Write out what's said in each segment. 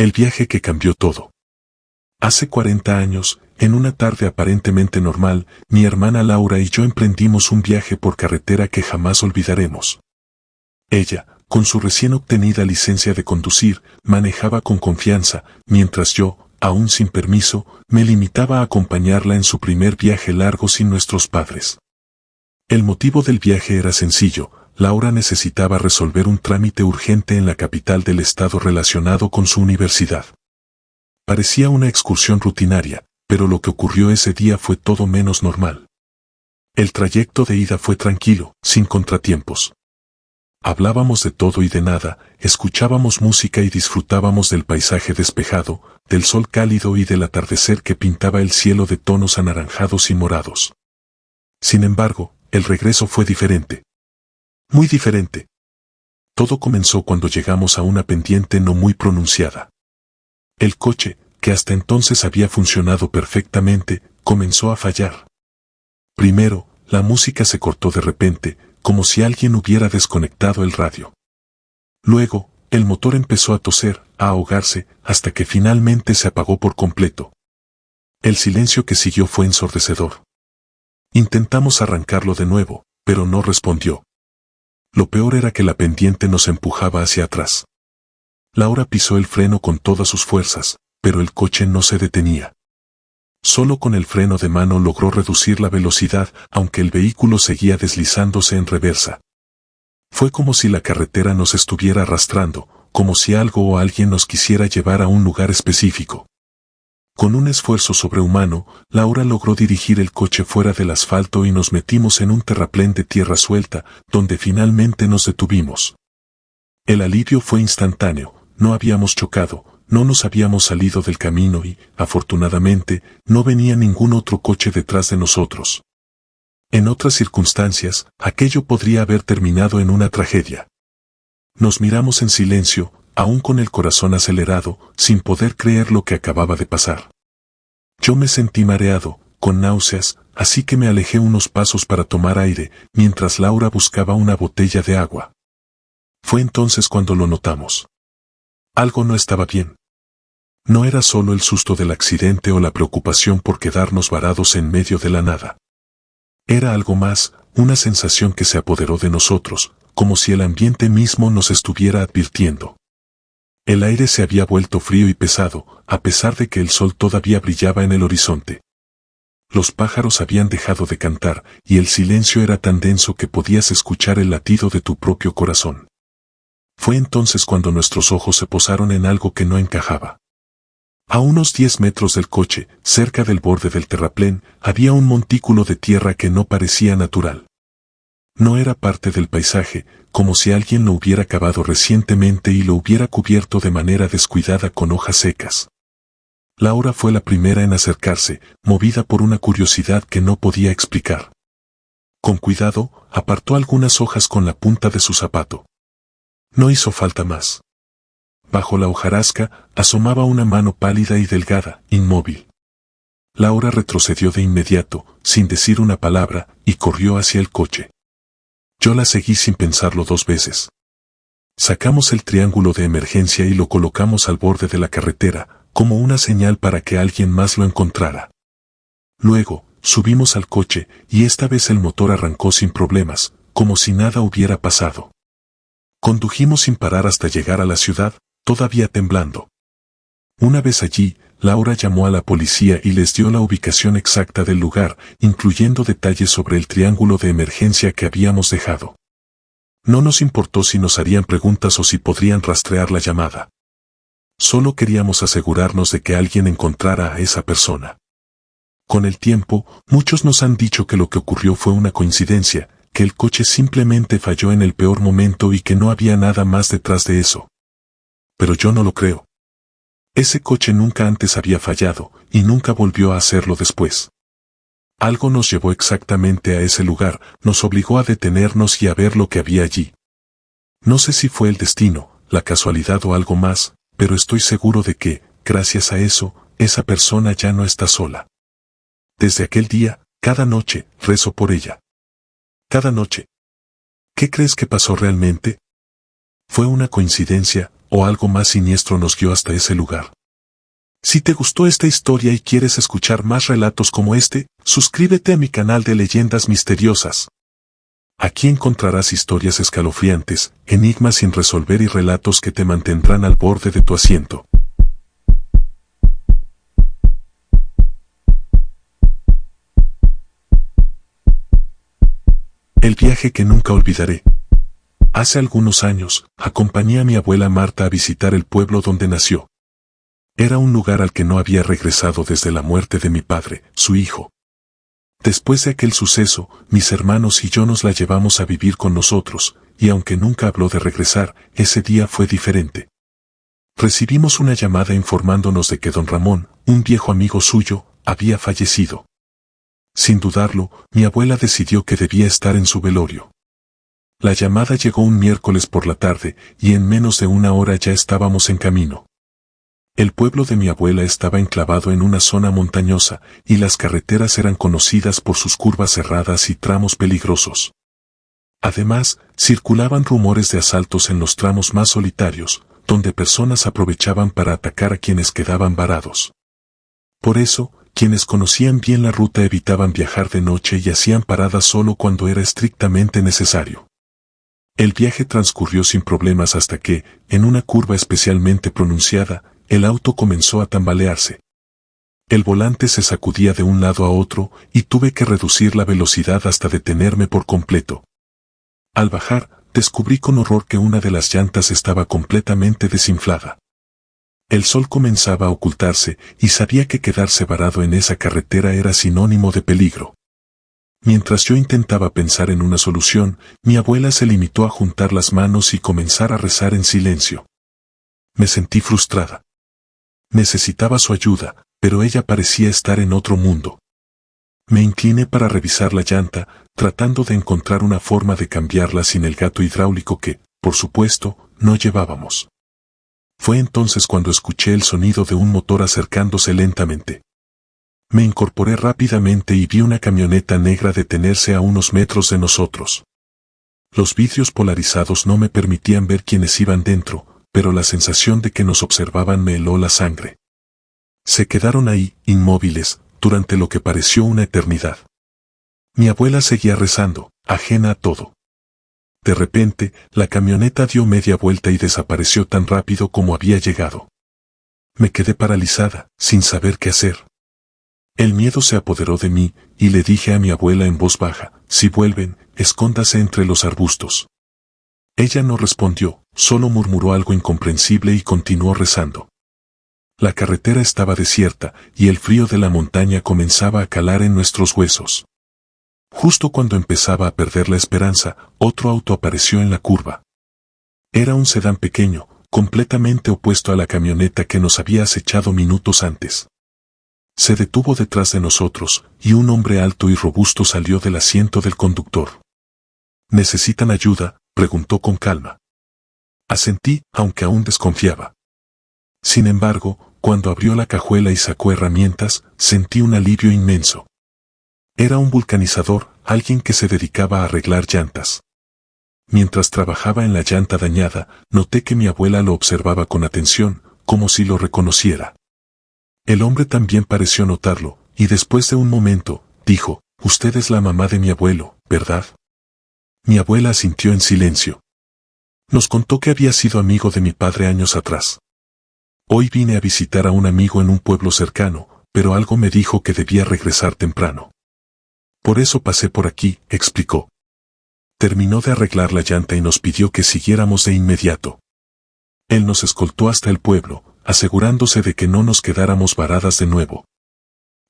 El viaje que cambió todo. Hace 40 años, en una tarde aparentemente normal, mi hermana Laura y yo emprendimos un viaje por carretera que jamás olvidaremos. Ella, con su recién obtenida licencia de conducir, manejaba con confianza, mientras yo, aún sin permiso, me limitaba a acompañarla en su primer viaje largo sin nuestros padres. El motivo del viaje era sencillo: Laura necesitaba resolver un trámite urgente en la capital del estado relacionado con su universidad. Parecía una excursión rutinaria, pero lo que ocurrió ese día fue todo menos normal. El trayecto de ida fue tranquilo, sin contratiempos. Hablábamos de todo y de nada, escuchábamos música y disfrutábamos del paisaje despejado, del sol cálido y del atardecer que pintaba el cielo de tonos anaranjados y morados. Sin embargo, el regreso fue diferente. Muy diferente. Todo comenzó cuando llegamos a una pendiente no muy pronunciada. El coche, que hasta entonces había funcionado perfectamente, comenzó a fallar. Primero, la música se cortó de repente, como si alguien hubiera desconectado el radio. Luego, el motor empezó a toser, a ahogarse, hasta que finalmente se apagó por completo. El silencio que siguió fue ensordecedor. Intentamos arrancarlo de nuevo, pero no respondió. Lo peor era que la pendiente nos empujaba hacia atrás. Laura pisó el freno con todas sus fuerzas, pero el coche no se detenía. Solo con el freno de mano logró reducir la velocidad, aunque el vehículo seguía deslizándose en reversa. Fue como si la carretera nos estuviera arrastrando, como si algo o alguien nos quisiera llevar a un lugar específico. Con un esfuerzo sobrehumano, Laura logró dirigir el coche fuera del asfalto y nos metimos en un terraplén de tierra suelta, donde finalmente nos detuvimos. El alivio fue instantáneo: no habíamos chocado, no nos habíamos salido del camino y, afortunadamente, no venía ningún otro coche detrás de nosotros. En otras circunstancias, aquello podría haber terminado en una tragedia. Nos miramos en silencio, aún con el corazón acelerado, sin poder creer lo que acababa de pasar. Yo me sentí mareado, con náuseas, así que me alejé unos pasos para tomar aire, mientras Laura buscaba una botella de agua. Fue entonces cuando lo notamos. Algo no estaba bien. No era solo el susto del accidente o la preocupación por quedarnos varados en medio de la nada. Era algo más, una sensación que se apoderó de nosotros, como si el ambiente mismo nos estuviera advirtiendo. El aire se había vuelto frío y pesado, a pesar de que el sol todavía brillaba en el horizonte. Los pájaros habían dejado de cantar, y el silencio era tan denso que podías escuchar el latido de tu propio corazón. Fue entonces cuando nuestros ojos se posaron en algo que no encajaba. A unos 10 metros del coche, cerca del borde del terraplén, había un montículo de tierra que no parecía natural. No era parte del paisaje, como si alguien lo hubiera cavado recientemente y lo hubiera cubierto de manera descuidada con hojas secas. Laura fue la primera en acercarse, movida por una curiosidad que no podía explicar. Con cuidado, apartó algunas hojas con la punta de su zapato. No hizo falta más. Bajo la hojarasca, asomaba una mano pálida y delgada, inmóvil. Laura retrocedió de inmediato, sin decir una palabra, y corrió hacia el coche. Yo la seguí sin pensarlo 2 veces. Sacamos el triángulo de emergencia y lo colocamos al borde de la carretera, como una señal para que alguien más lo encontrara. Luego, subimos al coche, y esta vez el motor arrancó sin problemas, como si nada hubiera pasado. Condujimos sin parar hasta llegar a la ciudad, todavía temblando. Una vez allí, Laura llamó a la policía y les dio la ubicación exacta del lugar, incluyendo detalles sobre el triángulo de emergencia que habíamos dejado. No nos importó si nos harían preguntas o si podrían rastrear la llamada. Solo queríamos asegurarnos de que alguien encontrara a esa persona. Con el tiempo, muchos nos han dicho que lo que ocurrió fue una coincidencia, que el coche simplemente falló en el peor momento y que no había nada más detrás de eso. Pero yo no lo creo. Ese coche nunca antes había fallado, y nunca volvió a hacerlo después. Algo nos llevó exactamente a ese lugar, nos obligó a detenernos y a ver lo que había allí. No sé si fue el destino, la casualidad o algo más, pero estoy seguro de que, gracias a eso, esa persona ya no está sola. Desde aquel día, cada noche, rezo por ella. Cada noche. ¿Qué crees que pasó realmente? ¿Fue una coincidencia, o algo más siniestro nos guió hasta ese lugar. Si te gustó esta historia y quieres escuchar más relatos como este, suscríbete a mi canal de Leyendas Misteriosas. Aquí encontrarás historias escalofriantes, enigmas sin resolver y relatos que te mantendrán al borde de tu asiento. El viaje que nunca olvidaré. Hace algunos años, acompañé a mi abuela Marta a visitar el pueblo donde nació. Era un lugar al que no había regresado desde la muerte de mi padre, su hijo. Después de aquel suceso, mis hermanos y yo nos la llevamos a vivir con nosotros, y aunque nunca habló de regresar, ese día fue diferente. Recibimos una llamada informándonos de que don Ramón, un viejo amigo suyo, había fallecido. Sin dudarlo, mi abuela decidió que debía estar en su velorio. La llamada llegó un miércoles por la tarde, y en menos de una hora ya estábamos en camino. El pueblo de mi abuela estaba enclavado en una zona montañosa, y las carreteras eran conocidas por sus curvas cerradas y tramos peligrosos. Además, circulaban rumores de asaltos en los tramos más solitarios, donde personas aprovechaban para atacar a quienes quedaban varados. Por eso, quienes conocían bien la ruta evitaban viajar de noche y hacían paradas solo cuando era estrictamente necesario. El viaje transcurrió sin problemas hasta que, en una curva especialmente pronunciada, el auto comenzó a tambalearse. El volante se sacudía de un lado a otro y tuve que reducir la velocidad hasta detenerme por completo. Al bajar, descubrí con horror que una de las llantas estaba completamente desinflada. El sol comenzaba a ocultarse y sabía que quedarse varado en esa carretera era sinónimo de peligro. Mientras yo intentaba pensar en una solución, mi abuela se limitó a juntar las manos y comenzar a rezar en silencio. Me sentí frustrada. Necesitaba su ayuda, pero ella parecía estar en otro mundo. Me incliné para revisar la llanta, tratando de encontrar una forma de cambiarla sin el gato hidráulico que, por supuesto, no llevábamos. Fue entonces cuando escuché el sonido de un motor acercándose lentamente. Me incorporé rápidamente y vi una camioneta negra detenerse a unos metros de nosotros. Los vidrios polarizados no me permitían ver quiénes iban dentro, pero la sensación de que nos observaban me heló la sangre. Se quedaron ahí, inmóviles, durante lo que pareció una eternidad. Mi abuela seguía rezando, ajena a todo. De repente, la camioneta dio media vuelta y desapareció tan rápido como había llegado. Me quedé paralizada, sin saber qué hacer. El miedo se apoderó de mí, y le dije a mi abuela en voz baja, si vuelven, escóndase entre los arbustos. Ella no respondió, solo murmuró algo incomprensible y continuó rezando. La carretera estaba desierta, y el frío de la montaña comenzaba a calar en nuestros huesos. Justo cuando empezaba a perder la esperanza, otro auto apareció en la curva. Era un sedán pequeño, completamente opuesto a la camioneta que nos había acechado minutos antes. Se detuvo detrás de nosotros, y un hombre alto y robusto salió del asiento del conductor. ¿Necesitan ayuda?, preguntó con calma. Asentí, aunque aún desconfiaba. Sin embargo, cuando abrió la cajuela y sacó herramientas, sentí un alivio inmenso. Era un vulcanizador, alguien que se dedicaba a arreglar llantas. Mientras trabajaba en la llanta dañada, noté que mi abuela lo observaba con atención, como si lo reconociera. El hombre también pareció notarlo, y después de un momento, dijo, «Usted es la mamá de mi abuelo, ¿verdad?». Mi abuela asintió en silencio. Nos contó que había sido amigo de mi padre años atrás. Hoy vine a visitar a un amigo en un pueblo cercano, pero algo me dijo que debía regresar temprano. Por eso pasé por aquí, explicó. Terminó de arreglar la llanta y nos pidió que siguiéramos de inmediato. Él nos escoltó hasta el pueblo, asegurándose de que no nos quedáramos varadas de nuevo.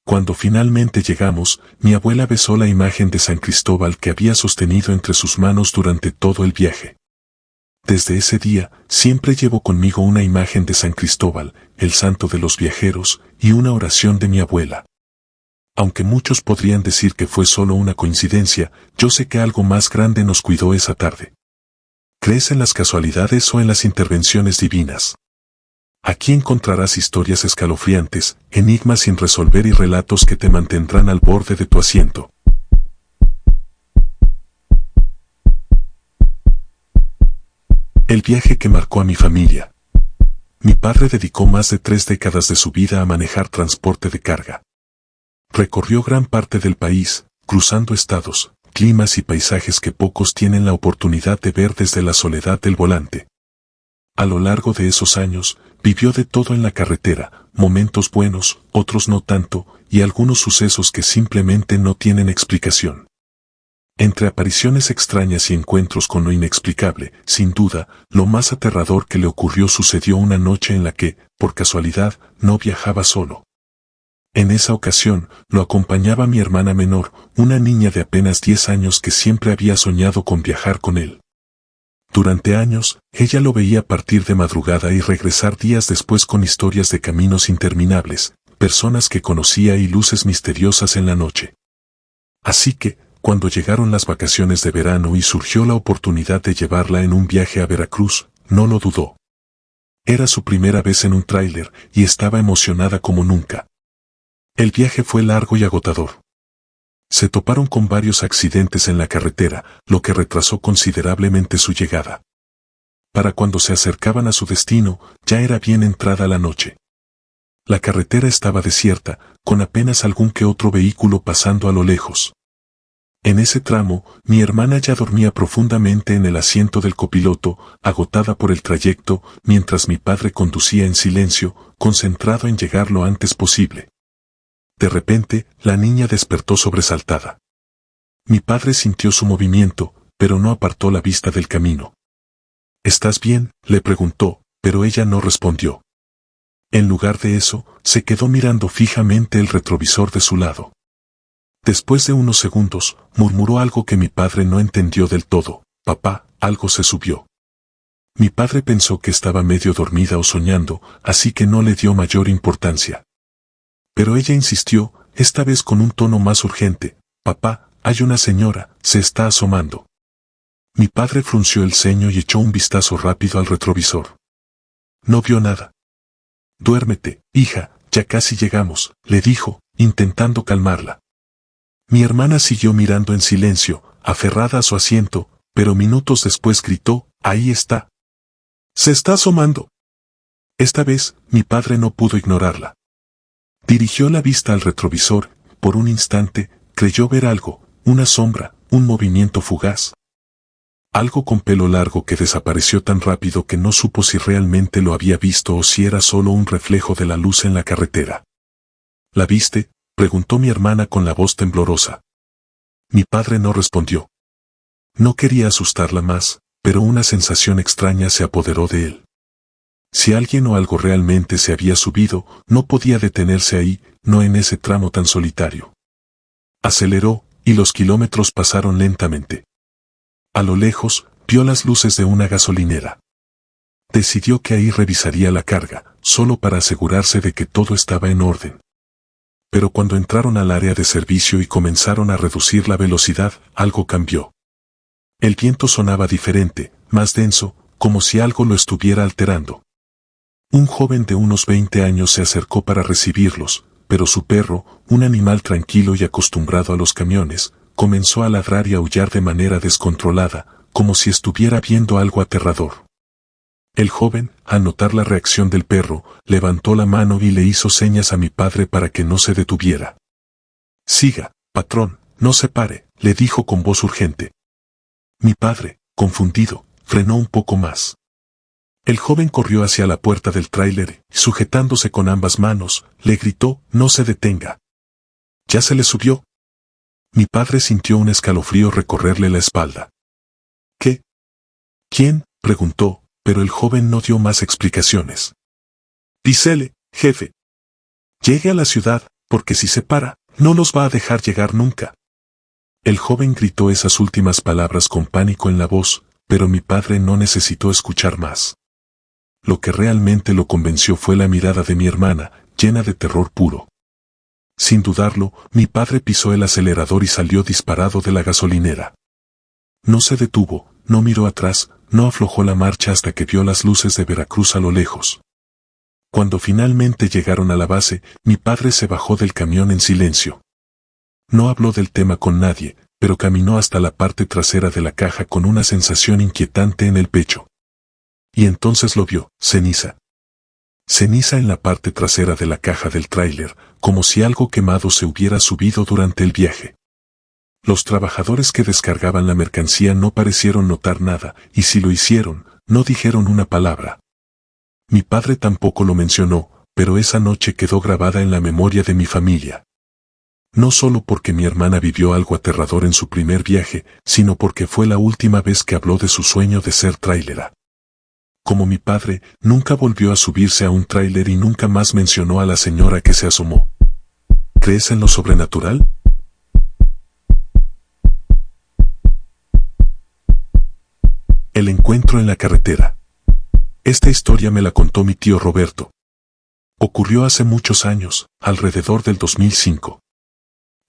Cuando finalmente llegamos, mi abuela besó la imagen de San Cristóbal que había sostenido entre sus manos durante todo el viaje. Desde ese día, siempre llevo conmigo una imagen de San Cristóbal, el santo de los viajeros, y una oración de mi abuela. Aunque muchos podrían decir que fue solo una coincidencia, yo sé que algo más grande nos cuidó esa tarde. ¿Crees en las casualidades o en las intervenciones divinas? Aquí encontrarás historias escalofriantes, enigmas sin resolver y relatos que te mantendrán al borde de tu asiento. El viaje que marcó a mi familia. Mi padre dedicó más de 3 décadas de su vida a manejar transporte de carga. Recorrió gran parte del país, cruzando estados, climas y paisajes que pocos tienen la oportunidad de ver desde la soledad del volante. A lo largo de esos años, vivió de todo en la carretera, momentos buenos, otros no tanto, y algunos sucesos que simplemente no tienen explicación. Entre apariciones extrañas y encuentros con lo inexplicable, sin duda, lo más aterrador que le ocurrió sucedió una noche en la que, por casualidad, no viajaba solo. En esa ocasión, lo acompañaba mi hermana menor, una niña de apenas 10 años que siempre había soñado con viajar con él. Durante años, ella lo veía partir de madrugada y regresar días después con historias de caminos interminables, personas que conocía y luces misteriosas en la noche. Así que, cuando llegaron las vacaciones de verano y surgió la oportunidad de llevarla en un viaje a Veracruz, no lo dudó. Era su primera vez en un tráiler y estaba emocionada como nunca. El viaje fue largo y agotador. Se toparon con varios accidentes en la carretera, lo que retrasó considerablemente su llegada. Para cuando se acercaban a su destino, ya era bien entrada la noche. La carretera estaba desierta, con apenas algún que otro vehículo pasando a lo lejos. En ese tramo, mi hermana ya dormía profundamente en el asiento del copiloto, agotada por el trayecto, mientras mi padre conducía en silencio, concentrado en llegar lo antes posible. De repente, la niña despertó sobresaltada. Mi padre sintió su movimiento, pero no apartó la vista del camino. ¿Estás bien?, le preguntó, pero ella no respondió. En lugar de eso, se quedó mirando fijamente el retrovisor de su lado. Después de unos segundos, murmuró algo que mi padre no entendió del todo. Papá, algo se subió. Mi padre pensó que estaba medio dormida o soñando, así que no le dio mayor importancia. Pero ella insistió, esta vez con un tono más urgente. Papá, hay una señora, se está asomando. Mi padre frunció el ceño y echó un vistazo rápido al retrovisor. No vio nada. Duérmete, hija, ya casi llegamos, le dijo, intentando calmarla. Mi hermana siguió mirando en silencio, aferrada a su asiento, pero minutos después gritó, ahí está. Se está asomando. Esta vez, mi padre no pudo ignorarla. Dirigió la vista al retrovisor, por un instante, creyó ver algo, una sombra, un movimiento fugaz. Algo con pelo largo que desapareció tan rápido que no supo si realmente lo había visto o si era solo un reflejo de la luz en la carretera. ¿La viste?, preguntó mi hermana con la voz temblorosa. Mi padre no respondió. No quería asustarla más, pero una sensación extraña se apoderó de él. Si alguien o algo realmente se había subido, no podía detenerse ahí, no en ese tramo tan solitario. Aceleró, y los kilómetros pasaron lentamente. A lo lejos, vio las luces de una gasolinera. Decidió que ahí revisaría la carga, solo para asegurarse de que todo estaba en orden. Pero cuando entraron al área de servicio y comenzaron a reducir la velocidad, algo cambió. El viento sonaba diferente, más denso, como si algo lo estuviera alterando. Un joven de unos 20 años se acercó para recibirlos, pero su perro, un animal tranquilo y acostumbrado a los camiones, comenzó a ladrar y aullar de manera descontrolada, como si estuviera viendo algo aterrador. El joven, al notar la reacción del perro, levantó la mano y le hizo señas a mi padre para que no se detuviera. Siga, patrón, no se pare, le dijo con voz urgente. Mi padre, confundido, frenó un poco más. El joven corrió hacia la puerta del tráiler y, sujetándose con ambas manos, le gritó, no se detenga. ¿Ya se le subió? Mi padre sintió un escalofrío recorrerle la espalda. ¿Qué? ¿Quién?, preguntó, pero el joven no dio más explicaciones. Dísele, jefe. Llegue a la ciudad, porque si se para, no los va a dejar llegar nunca. El joven gritó esas últimas palabras con pánico en la voz, pero mi padre no necesitó escuchar más. Lo que realmente lo convenció fue la mirada de mi hermana, llena de terror puro. Sin dudarlo, mi padre pisó el acelerador y salió disparado de la gasolinera. No se detuvo, no miró atrás, no aflojó la marcha hasta que vio las luces de Veracruz a lo lejos. Cuando finalmente llegaron a la base, mi padre se bajó del camión en silencio. No habló del tema con nadie, pero caminó hasta la parte trasera de la caja con una sensación inquietante en el pecho. Y entonces lo vio, ceniza. Ceniza en la parte trasera de la caja del tráiler, como si algo quemado se hubiera subido durante el viaje. Los trabajadores que descargaban la mercancía no parecieron notar nada, y si lo hicieron, no dijeron una palabra. Mi padre tampoco lo mencionó, pero esa noche quedó grabada en la memoria de mi familia. No solo porque mi hermana vivió algo aterrador en su primer viaje, sino porque fue la última vez que habló de su sueño de ser trailera. Como mi padre, nunca volvió a subirse a un tráiler y nunca más mencionó a la señora que se asomó. ¿Crees en lo sobrenatural? El encuentro en la carretera. Esta historia me la contó mi tío Roberto. Ocurrió hace muchos años, alrededor del 2005.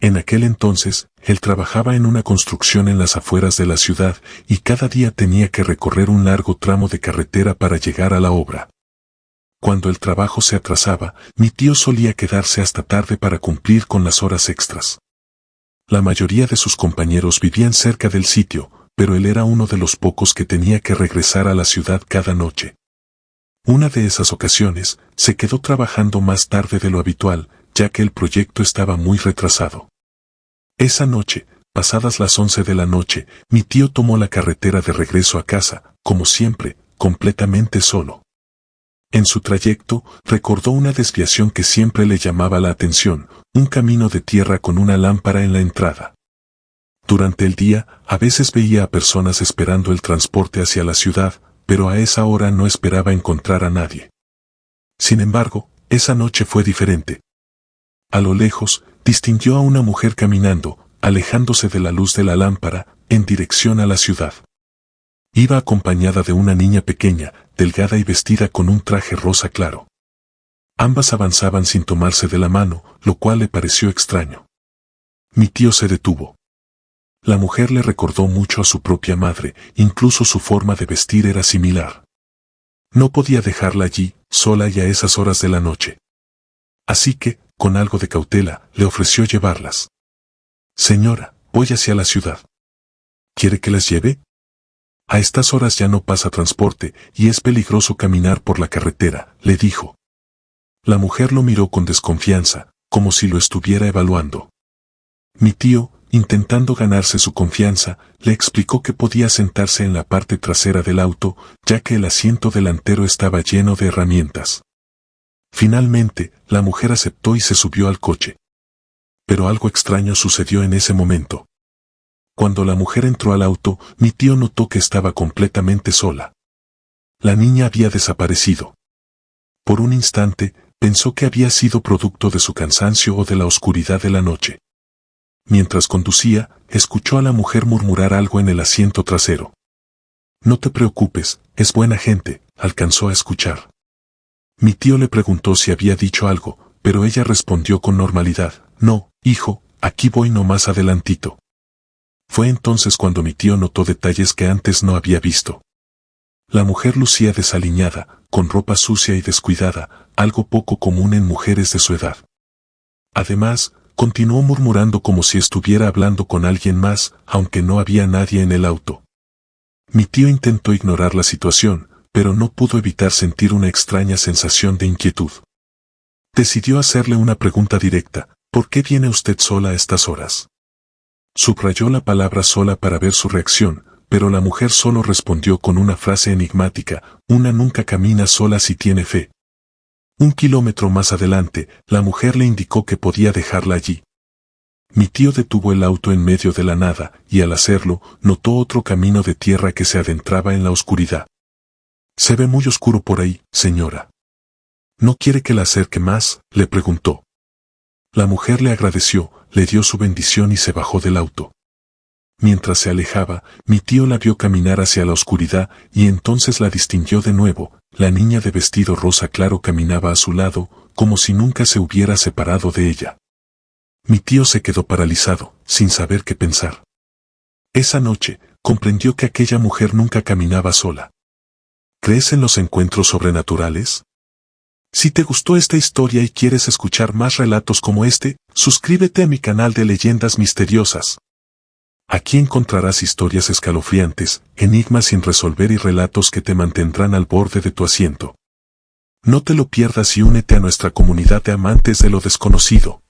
En aquel entonces, él trabajaba en una construcción en las afueras de la ciudad y cada día tenía que recorrer un largo tramo de carretera para llegar a la obra. Cuando el trabajo se atrasaba, mi tío solía quedarse hasta tarde para cumplir con las horas extras. La mayoría de sus compañeros vivían cerca del sitio, pero él era uno de los pocos que tenía que regresar a la ciudad cada noche. Una de esas ocasiones, se quedó trabajando más tarde de lo habitual, ya que el proyecto estaba muy retrasado. Esa noche, pasadas las 11 de la noche, mi tío tomó la carretera de regreso a casa, como siempre, completamente solo. En su trayecto, recordó una desviación que siempre le llamaba la atención, un camino de tierra con una lámpara en la entrada. Durante el día, a veces veía a personas esperando el transporte hacia la ciudad, pero a esa hora no esperaba encontrar a nadie. Sin embargo, esa noche fue diferente. A lo lejos, distinguió a una mujer caminando, alejándose de la luz de la lámpara, en dirección a la ciudad. Iba acompañada de una niña pequeña, delgada y vestida con un traje rosa claro. Ambas avanzaban sin tomarse de la mano, lo cual le pareció extraño. Mi tío se detuvo. La mujer le recordó mucho a su propia madre, incluso su forma de vestir era similar. No podía dejarla allí, sola y a esas horas de la noche. Así que, con algo de cautela, le ofreció llevarlas. Señora, voy hacia la ciudad. ¿Quiere que las lleve? A estas horas ya no pasa transporte, y es peligroso caminar por la carretera, le dijo. La mujer lo miró con desconfianza, como si lo estuviera evaluando. Mi tío, intentando ganarse su confianza, le explicó que podía sentarse en la parte trasera del auto, ya que el asiento delantero estaba lleno de herramientas. Finalmente, la mujer aceptó y se subió al coche. Pero algo extraño sucedió en ese momento. Cuando la mujer entró al auto, mi tío notó que estaba completamente sola. La niña había desaparecido. Por un instante, pensó que había sido producto de su cansancio o de la oscuridad de la noche. Mientras conducía, escuchó a la mujer murmurar algo en el asiento trasero. No te preocupes, es buena gente, alcanzó a escuchar. Mi tío le preguntó si había dicho algo, pero ella respondió con normalidad, no, hijo, aquí voy nomás adelantito. Fue entonces cuando mi tío notó detalles que antes no había visto. La mujer lucía desaliñada, con ropa sucia y descuidada, algo poco común en mujeres de su edad. Además, continuó murmurando como si estuviera hablando con alguien más, aunque no había nadie en el auto. Mi tío intentó ignorar la situación, pero no pudo evitar sentir una extraña sensación de inquietud. Decidió hacerle una pregunta directa, ¿por qué viene usted sola a estas horas? Subrayó la palabra sola para ver su reacción, pero la mujer solo respondió con una frase enigmática, una nunca camina sola si tiene fe. 1 kilómetro más adelante, la mujer le indicó que podía dejarla allí. Mi tío detuvo el auto en medio de la nada, y al hacerlo, notó otro camino de tierra que se adentraba en la oscuridad. Se ve muy oscuro por ahí, señora. ¿No quiere que la acerque más?, le preguntó. La mujer le agradeció, le dio su bendición y se bajó del auto. Mientras se alejaba, mi tío la vio caminar hacia la oscuridad y entonces la distinguió de nuevo. La niña de vestido rosa claro caminaba a su lado, como si nunca se hubiera separado de ella. Mi tío se quedó paralizado, sin saber qué pensar. Esa noche, comprendió que aquella mujer nunca caminaba sola. ¿Crees en los encuentros sobrenaturales? Si te gustó esta historia y quieres escuchar más relatos como este, suscríbete a mi canal de Leyendas Misteriosas. Aquí encontrarás historias escalofriantes, enigmas sin resolver y relatos que te mantendrán al borde de tu asiento. No te lo pierdas y únete a nuestra comunidad de amantes de lo desconocido.